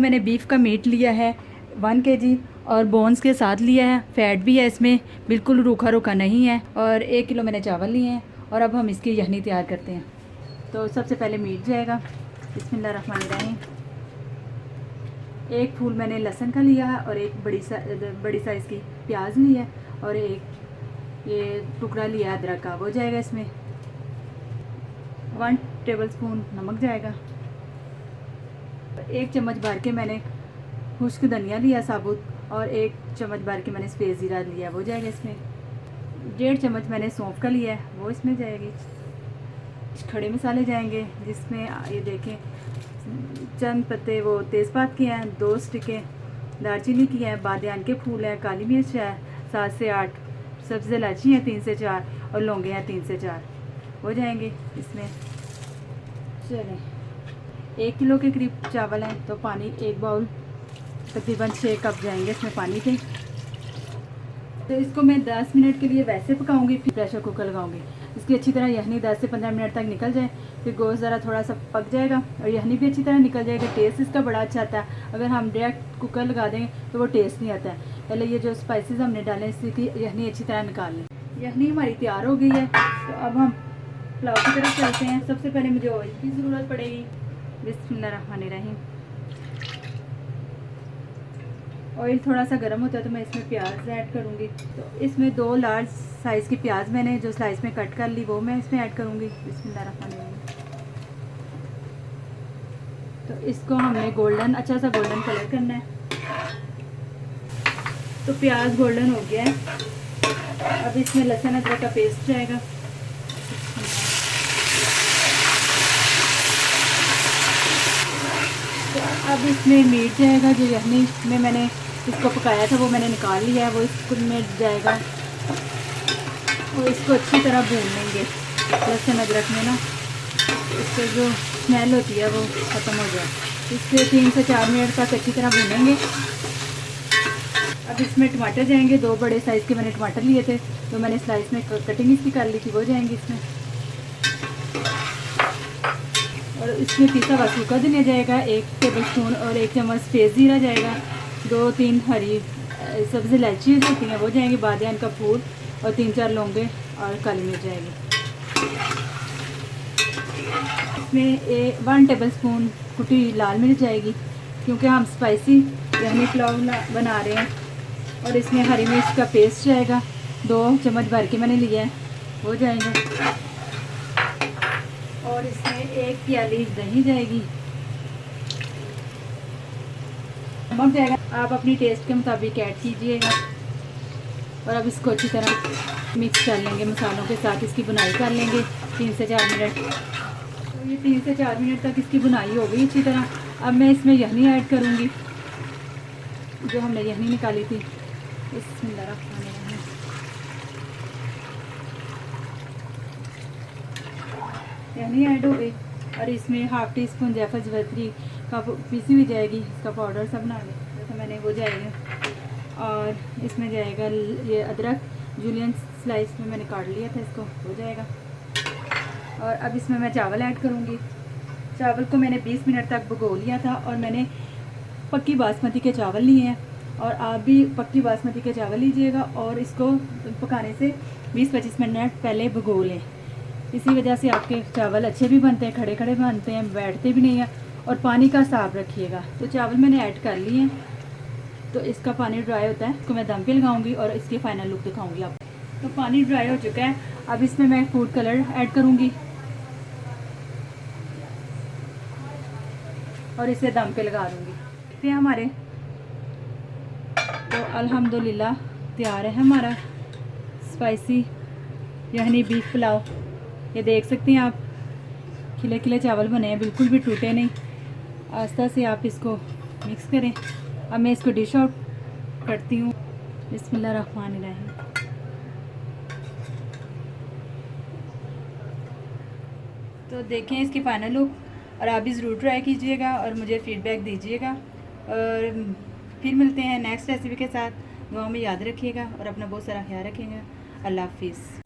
मैंने बीफ का मीट लिया है 1 kg और बोन्स के साथ लिया है, फ़ैट भी है इसमें, बिल्कुल रूखा रूखा नहीं है। और 1 किलो मैंने चावल लिए हैं और अब हम इसकी यखनी तैयार करते हैं। तो सबसे पहले मीट जाएगा, बिस्मिल्लाहिर्रहमानिर्रहीम। 1 फूल मैंने लहसुन का लिया है और एक बड़ी साइज़ की प्याज ली है और एक ये टुकड़ा लिया है अदरक का, वो जाएगा इसमें। 1 टेबलस्पून नमक जाएगा। 1 चम्मच भर के मैंने खुश्क धनिया लिया साबुत और 1 चम्मच भर के मैंने सफ़ेद ज़ीरा लिया, वो जाएगा इसमें। 1.5 चम्मच मैंने सौंफ का लिया है, वो इसमें जाएगी। खड़े मसाले जाएंगे जिसमें ये देखें चंद पत्ते वो तेज़पात के हैं, 2 स्टिकें दालचीनी की हैं, बादियान के फूल हैं, काली मिर्च है 7 से 8, सब्ज़ इलायची हैं 3 से 4 और लौंगे हैं 3 से 4, हो जाएंगे इसमें। चलें, 1 किलो के करीब चावल हैं तो पानी 1 बाउल तकरीबन 6 कप जाएंगे इसमें पानी के। तो इसको मैं 10 मिनट के लिए वैसे पकाऊंगी, फिर प्रेशर कुकर लगाऊंगी। इसकी अच्छी तरह यखनी 10 से 15 मिनट तक निकल जाए, फिर गोश्त ज़रा थोड़ा सा पक जाएगा और यखनी भी अच्छी तरह निकल जाएगा। टेस्ट इसका बड़ा अच्छा आता है। अगर हम डायरेक्ट कुकर लगा देंगे तो वो टेस्ट नहीं आता है। पहले ये जो स्पाइसेस हमने डाले इसकी यखनी अच्छी तरह निकाल लें। यखनी हमारी तैयार हो गई है, तो अब हम पुलाव की तरफ चलते हैं। सबसे पहले मुझे ऑयल की ज़रूरत पड़ेगी, बिस्मिल्लाहिर्रहमानिर्रहीम। ऑयल थोड़ा सा गर्म होता है तो मैं इसमें प्याज ऐड करूँगी। तो इसमें 2 लार्ज साइज़ की प्याज मैंने जो स्लाइस में कट कर ली वो मैं इसमें ऐड करूँगी, बिस्मिल्लाहिर्रहमानिर्रहीम। तो इसको हमने गोल्डन, अच्छा सा गोल्डन कलर करना है। तो प्याज गोल्डन हो गया है। अब इसमें लहसुन अदरक का पेस्ट जाएगा। तो अब इसमें मीट जाएगा, जो यखनी में मैंने इसको पकाया था वो मैंने निकाल लिया है, वो इसमें जाएगा और इसको अच्छी तरह भून लेंगे। लहसुन अदरक में ना इससे जो स्मेल होती है वो ख़त्म हो जाए। इससे 3 से 4 मिनट तक अच्छी तरह भूनेंगे। अब इसमें टमाटर जाएंगे, 2 बड़े साइज़ के मैंने टमाटर लिए थे तो मैंने स्लाइस में कटिंग इसकी कर ली थी, वो जाएंगी इसमें। और इसमें पिसा हुआ सूखा धनिया जाएगा 1 टेबलस्पून और 1 चम्मच सफ़ेद ज़ीरा जाएगा। 2-3 हरी सब्ज़ इलायची होती हैं वो जाएंगी, बादियान का फूल और 3-4 लौंगे और काली मिर्च जाएगी। इसमें 1 टेबलस्पून कुटी लाल मिर्च जाएगी, क्योंकि हम स्पाइसी यखनी पुलाव बना रहे हैं। और इसमें हरी मिर्च का पेस्ट जाएगा, 2 चम्मच भर के मैंने लिया है, वो जाएगा। और इसमें 1 प्याली दही जाएगी। नमक जाएगा, आप अपनी टेस्ट के मुताबिक ऐड कीजिएगा। और अब इसको अच्छी तरह मिक्स कर लेंगे मसालों के साथ, इसकी बुनाई कर लेंगे 3 से 4 मिनट। तो ये 3 से 4 मिनट तक इसकी बुनाई हो गई अच्छी तरह। अब मैं इसमें यखनी ऐड करूँगी, जो हमने यखनी निकाली थी। बिस्मिल्लाहिर्रहमानिर्रहीम। यखनी ऐड हो गई और इसमें हाफ़ टी स्पून जायफल जवित्री का पीसी हुई जाएगी, इसका पाउडर सा बना लें जैसे मैंने, वो जाएगा। और इसमें जाएगा ये अदरक जूलियन स्लाइस में मैंने काट लिया था इसको, हो जाएगा। और अब इसमें मैं चावल ऐड करूँगी। चावल को मैंने 20 मिनट तक भिगो लिया था और मैंने पक्की बासमती के चावल लिए हैं, और आप भी पक्की बासमती के चावल लीजिएगा और इसको पकाने से 20-25 मिनट पहले भिगो लें। इसी वजह से आपके चावल अच्छे भी बनते हैं, खड़े खड़े बनते हैं, बैठते भी नहीं हैं। और पानी का हिसाब रखिएगा। तो चावल मैंने ऐड कर लिए हैं, तो इसका पानी ड्राई होता है, इसको मैं दम पे लगाऊंगी और इसकी फ़ाइनल लुक दिखाऊंगी आपको। तो पानी ड्राई हो चुका है, अब इसमें मैं फूड कलर ऐड करूंगी और इसे दम पे लगा दूंगी। देखते हैं हमारे, तो अल्हम्दुलिल्लाह तैयार है हमारा स्पाइसी यखनी बीफ पुलाव। ये देख सकते हैं आप, खिले खिले चावल बने हैं, बिल्कुल भी टूटे नहीं। आस्ता से आप इसको मिक्स करें। अब मैं इसको डिश आउट करती हूँ, बिस्मिल्लाहिर्रहमानिर्रहीम। तो देखें इसकी फाइनल लुक, और आप भी ज़रूर ट्राई कीजिएगा और मुझे फ़ीडबैक दीजिएगा। और फिर मिलते हैं नेक्स्ट रेसिपी के साथ। दुआ में याद रखिएगा और अपना बहुत सारा ख्याल रखिएगा। अल्लाह हाफिज़।